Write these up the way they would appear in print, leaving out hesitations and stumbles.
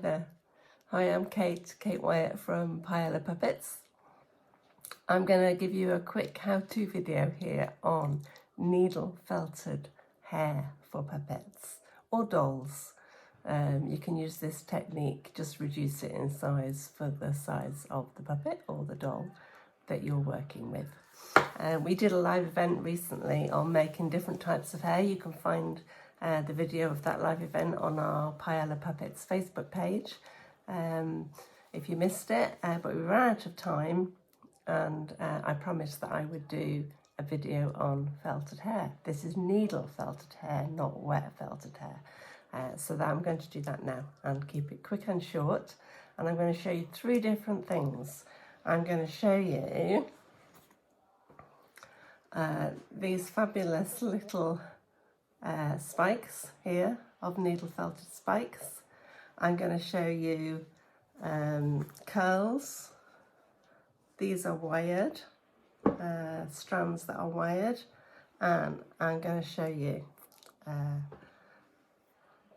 there. Hi, I'm Kate Wyatt from Paella Puppets. I'm going to give you a quick how-to video here on needle felted hair for puppets or dolls. You can use this technique, just reduce it in size for the size of the puppet or the doll that you're working with. We did a live event recently on making different types of hair. You can find the video of that live event on our Paella Puppets Facebook page if you missed it, but we ran out of time, and I promised that I would do a video on felted hair. This is needle felted hair, not wet felted hair. So that I'm going to do that now and keep it quick and short. And I'm going to show you 3 different things. I'm going to show you these fabulous little spikes here of needle felted spikes. I'm going to show you curls. These are wired, strands that are wired, and I'm going to show you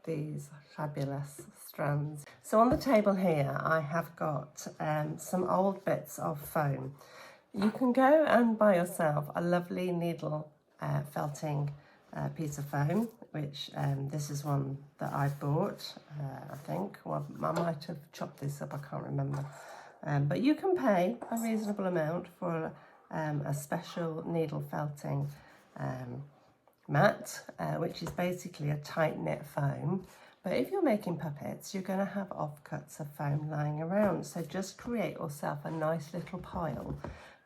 these fabulous strands. So on the table here I have got some old bits of foam. You can go and buy yourself a lovely needle felting piece of foam, which this is one that I bought, I think. Well, I might have chopped this up, I can't remember. But you can pay a reasonable amount for a special needle felting mat, which is basically a tight knit foam. But if you're making puppets, you're going to have offcuts of foam lying around. So just create yourself a nice little pile,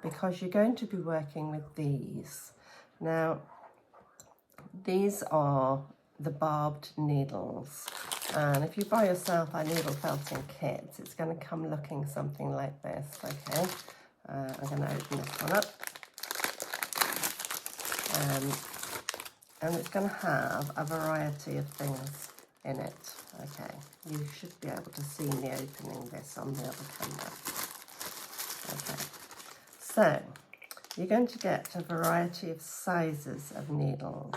because you're going to be working with these. Now, these are the barbed needles, and if you buy yourself a needle felting kit, it's going to come looking something like this. Okay, I'm going to open this one up, and it's going to have a variety of things in it. Okay, you should be able to see me opening this on the other camera. Okay, so you're going to get a variety of sizes of needles.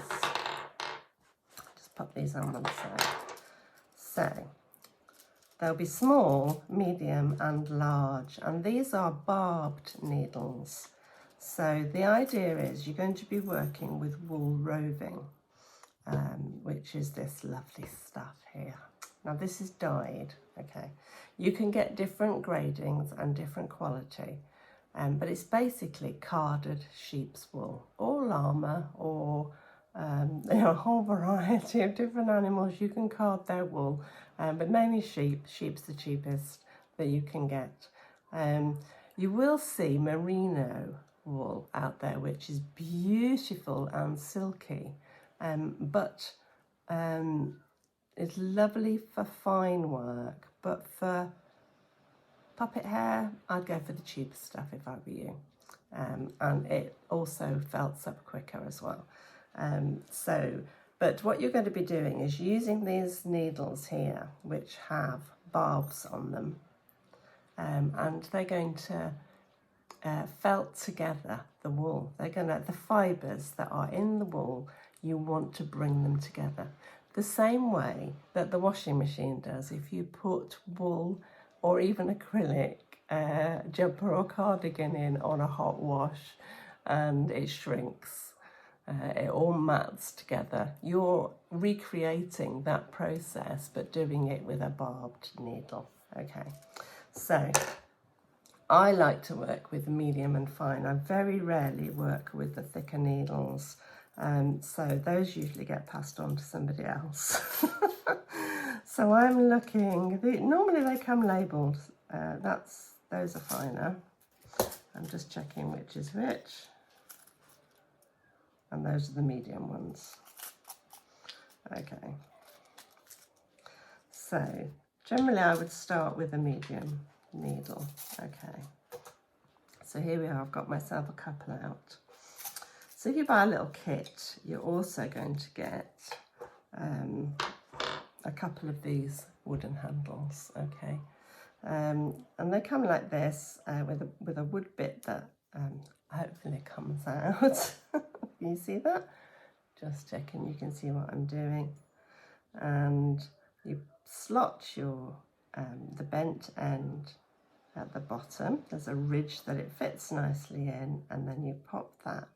Just pop these on one side. So they'll be small, medium and large, and these are barbed needles. So the idea is you're going to be working with wool roving, which is this lovely stuff here. Now this is dyed, okay. You can get different gradings and different quality, but it's basically carded sheep's wool or llama or a whole variety of different animals. You can card their wool, but mainly sheep. Sheep's the cheapest that you can get. You will see merino wool out there, which is beautiful and silky, but it's lovely for fine work. But for puppet hair, I'd go for the cheapest stuff if I were you, and it also felts up quicker as well. But what you're going to be doing is using these needles here, which have barbs on them, and they're going to felt together the wool. They're going to, the fibres that are in the wool, you want to bring them together. The same way that the washing machine does. If you put wool or even acrylic jumper or cardigan in on a hot wash and it shrinks, it all mats together. You're recreating that process, but doing it with a barbed needle. Okay, so I like to work with medium and fine. I very rarely work with the thicker needles, so those usually get passed on to somebody else. So I'm looking, normally they come labelled, those are finer. I'm just checking which is which. And those are the medium ones. Okay. So generally I would start with a medium needle. Okay. So here we are, I've got myself a couple out. So if you buy a little kit, you're also going to get a couple of these wooden handles, okay? And they come like this with a wood bit that hopefully comes out. Can you see that? Just checking you can see what I'm doing. And you slot your the bent end at the bottom. There's a ridge that it fits nicely in, and then you pop that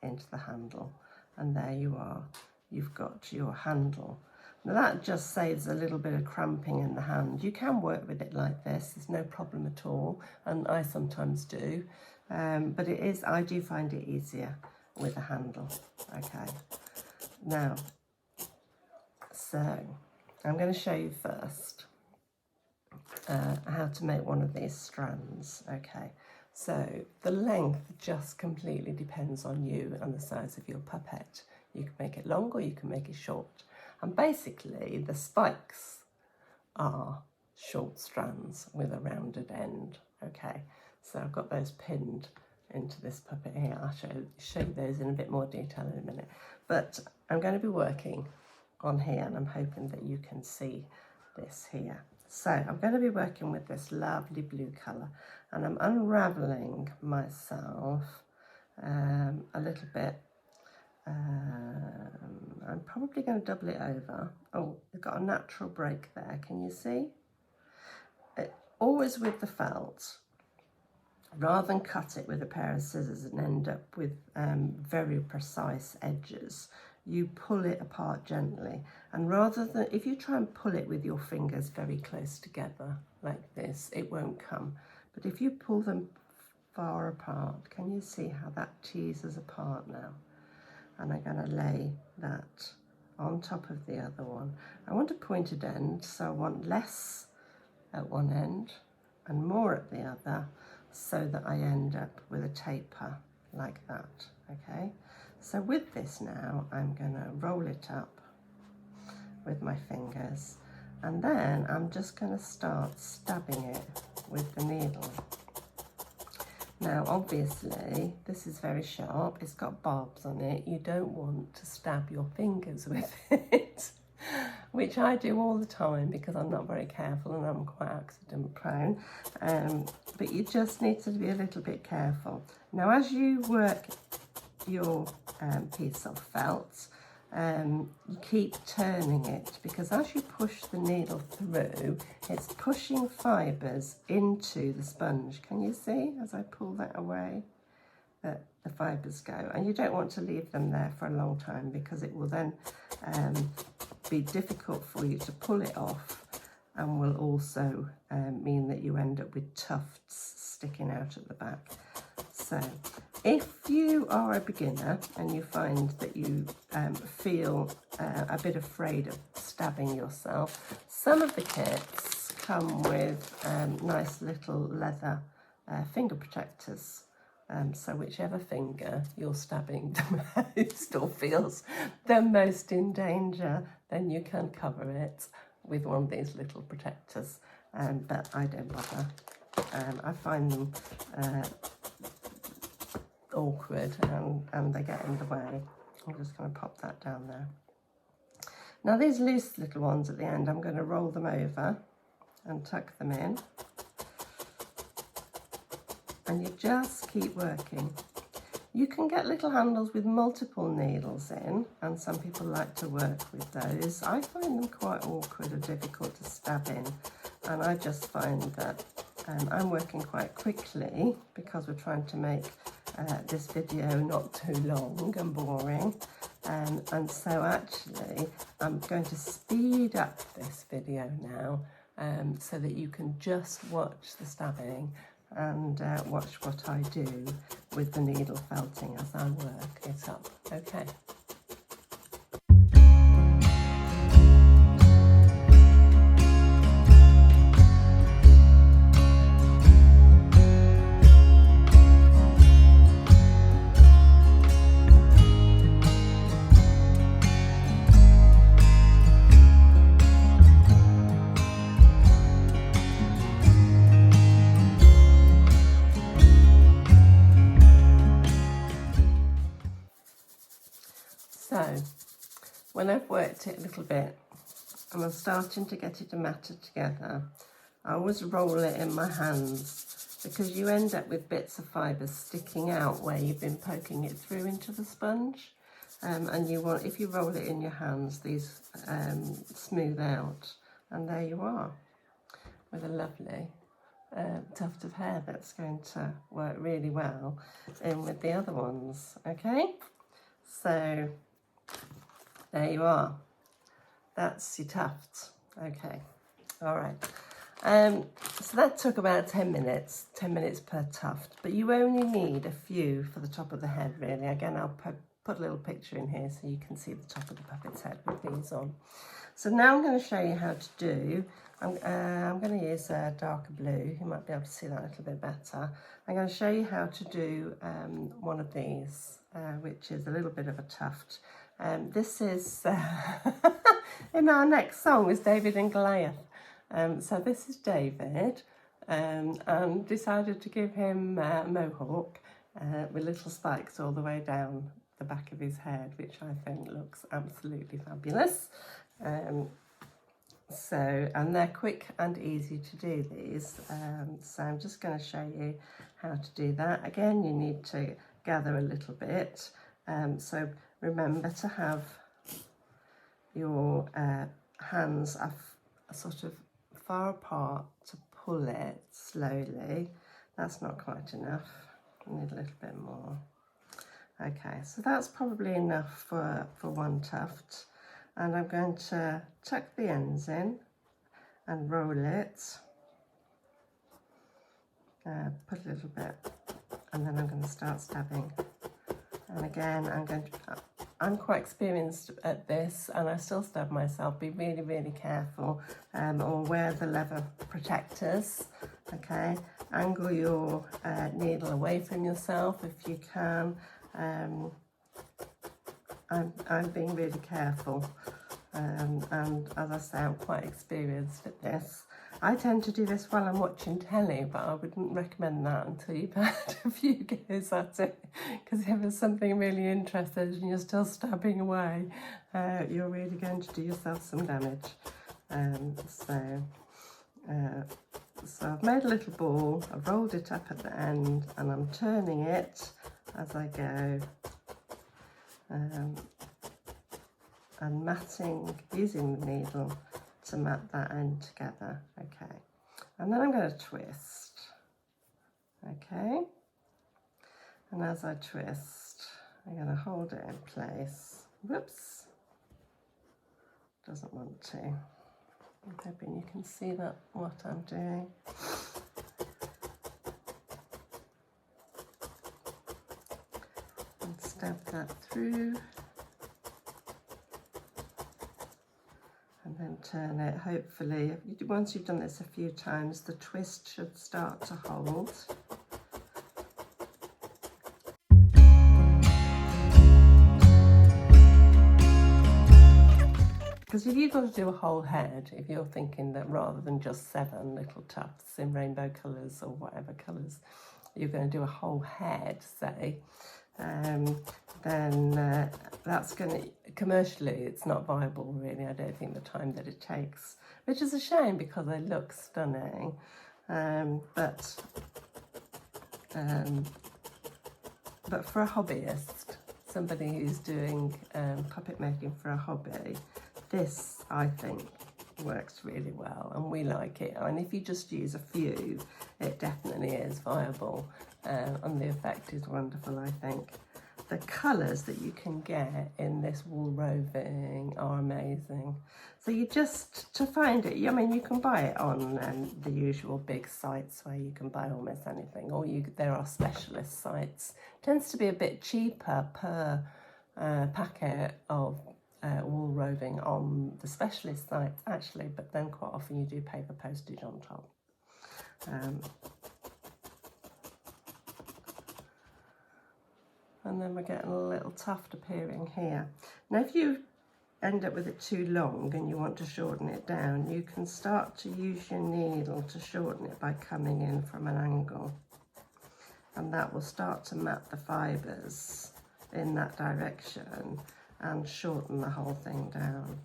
into the handle, and there you are. You've got your handle. Now that just saves a little bit of cramping in the hand. You can work with it like this, there's no problem at all, and I sometimes do, but I do find it easier with a handle. Okay, now, so I'm going to show you first how to make one of these strands. Okay, so the length just completely depends on you and the size of your puppet. You can make it long or you can make it short. And basically the spikes are short strands with a rounded end. Okay, so I've got those pinned into this puppet here. I'll show you those in a bit more detail in a minute. But I'm going to be working on here, and I'm hoping that you can see this here. So I'm going to be working with this lovely blue colour, and I'm unravelling myself a little bit. I'm probably going to double it over. Oh, it's got a natural break there, can you see? Always with the felt, rather than cut it with a pair of scissors and end up with very precise edges, you pull it apart gently. And rather than, if you try and pull it with your fingers very close together like this, it won't come. But if you pull them far apart, can you see how that teases apart now? And I'm going to lay that on top of the other one. I want a pointed end, so I want less at one end and more at the other, so that I end up with a taper like that. Okay, so with this now, I'm going to roll it up with my fingers, and then I'm just going to start stabbing it with the needle. Now obviously this is very sharp, it's got barbs on it. You don't want to stab your fingers with it, which I do all the time because I'm not very careful and I'm quite accident prone, but you just need to be a little bit careful. Now as you work your piece of felt, you keep turning it, because as you push the needle through, it's pushing fibres into the sponge. Can you see as I pull that away that the fibres go? And you don't want to leave them there for a long time, because it will then be difficult for you to pull it off, and will also mean that you end up with tufts sticking out at the back. So if you are a beginner and you find that you feel a bit afraid of stabbing yourself, some of the kits come with nice little leather finger protectors. So whichever finger you're stabbing the most or feels the most in danger, then you can cover it with one of these little protectors. But I don't bother. I find them awkward and they get in the way. I'm just going to pop that down there. Now these loose little ones at the end, I'm going to roll them over and tuck them in, and you just keep working. You can get little handles with multiple needles in, and some people like to work with those. I find them quite awkward or difficult to stab in, and I just find that I'm working quite quickly because we're trying to make this video not too long and boring, and so actually I'm going to speed up this video now so that you can just watch the stabbing and watch what I do with the needle felting as I work it up. Okay. So, when I've worked it a little bit and I'm starting to get it matted together, I always roll it in my hands, because you end up with bits of fibres sticking out where you've been poking it through into the sponge. And you want, if you roll it in your hands, these smooth out, and there you are. with a lovely tuft of hair that's going to work really well in with the other ones. Okay, so there you are. That's your tuft. Okay, all right. So that took about 10 minutes per tuft, but you only need a few for the top of the head, really. Again, I'll put a little picture in here so you can see the top of the puppet's head with these on. So now I'm going to show you how to do, I'm going to use a darker blue. You might be able to see that a little bit better. I'm going to show you how to do one of these, which is a little bit of a tuft. This is, in our next song, is David and Goliath. So this is David, and decided to give him a mohawk with little spikes all the way down the back of his head, which I think looks absolutely fabulous. And they're quick and easy to do these. So I'm just going to show you how to do that. Again, you need to gather a little bit. So remember to have your hands sort of far apart to pull it slowly. That's not quite enough. I need a little bit more. Okay, so that's probably enough for one tuft. And I'm going to tuck the ends in and roll it. Put a little bit, and then I'm going to start stabbing. And again, I'm quite experienced at this, and I still stab myself. Be really, really careful, or wear the leather protectors. Okay, angle your needle away from yourself if you can. I'm being really careful, and as I say, I'm quite experienced at this. I tend to do this while I'm watching telly, but I wouldn't recommend that until you've had a few goes at it, because if there's something really interesting and you're still stabbing away, you're really going to do yourself some damage. So I've made a little ball, I've rolled it up at the end, and I'm turning it as I go. And matting, using the needle to mat that end together. Okay, and then I'm going to twist. Okay, and as I twist, I'm going to hold it in place. Whoops, doesn't want to. I'm hoping you can see that what I'm doing. And stab that through. And then turn it. Hopefully, once you've done this a few times, the twist should start to hold. Because if you've got to do a whole head, if you're thinking that rather than just 7 little tufts in rainbow colours or whatever colours, you're going to do a whole head, say, then that's going to, commercially, it's not viable really. I don't think the time that it takes, which is a shame because they look stunning. But for a hobbyist, somebody who's doing puppet making for a hobby, this I think works really well, and we like it. And if you just use a few, it definitely is viable, and the effect is wonderful, I think. The colours that you can get in this wool roving are amazing. So you just, to find it, I mean, you can buy it on the usual big sites where you can buy almost anything, or there are specialist sites. It tends to be a bit cheaper per packet of wool roving on the specialist sites, actually, but then quite often you do pay the postage on top. And then we're getting a little tuft appearing here. Now, if you end up with it too long and you want to shorten it down, you can start to use your needle to shorten it by coming in from an angle. And that will start to mat the fibres in that direction and shorten the whole thing down.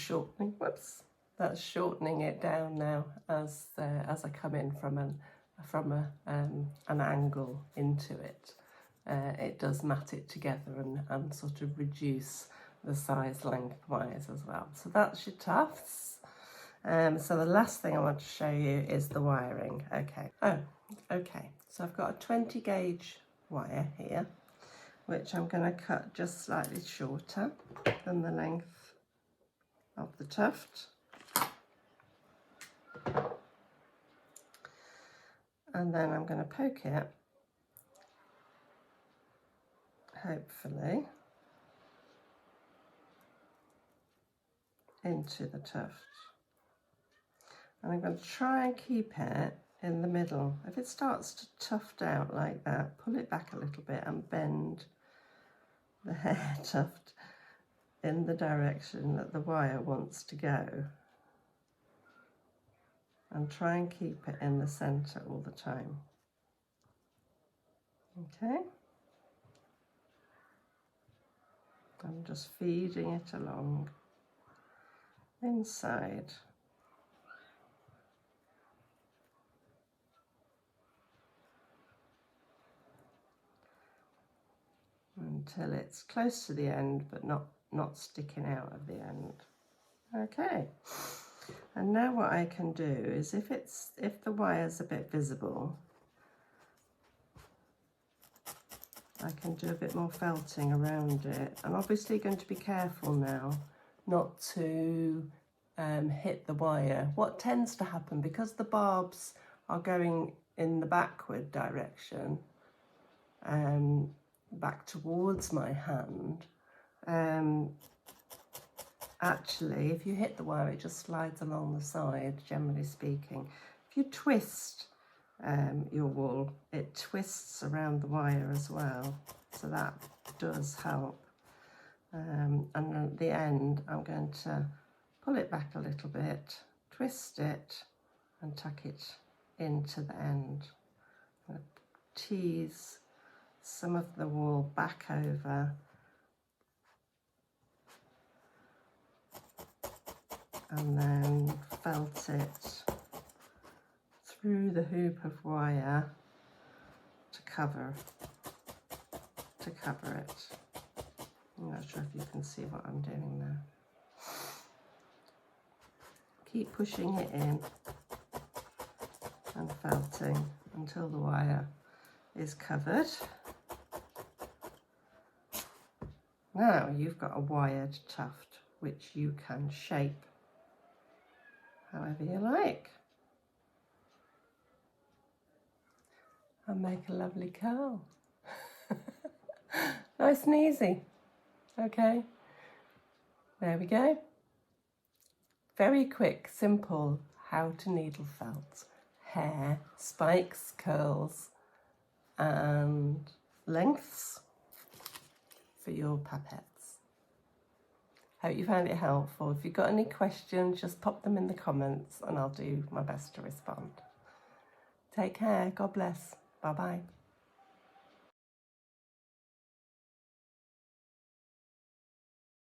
shortening, whoops, that's shortening it down now as I come in from an angle into it. It does mat it together and sort of reduce the size lengthwise as well. So that's your tufts. So the last thing I want to show you is the wiring. Okay, so I've got a 20 gauge wire here, which I'm going to cut just slightly shorter than the length of the tuft. And then I'm going to poke it, hopefully, into the tuft. And I'm going to try and keep it in the middle. If it starts to tuft out like that, pull it back a little bit and bend the hair tuft in the direction that the wire wants to go. And try and keep it in the centre all the time. Okay? I'm just feeding it along inside. Until it's close to the end, but not sticking out of the end. Okay, and now what I can do is if the wire's a bit visible, I can do a bit more felting around it. I'm obviously going to be careful now not to hit the wire. What tends to happen, because the barbs are going in the backward direction, back towards my hand, actually if you hit the wire it just slides along the side, generally speaking. If you twist your wool, it twists around the wire as well, so that does help. And at the end I'm going to pull it back a little bit, twist it and tuck it into the end. I'm going to tease some of the wool back over and then felt it through the hoop of wire to cover it. I'm not sure if you can see what I'm doing there. Keep pushing it in and felting until the wire is covered. Now you've got a wired tuft which you can shape however you like and make a lovely curl. Nice and easy. Okay, there we go. Very quick, simple how to needle felt hair, spikes, curls and lengths for your puppets. Hope you found it helpful. If you've got any questions, just pop them in the comments and I'll do my best to respond. Take care. God bless. Bye-bye.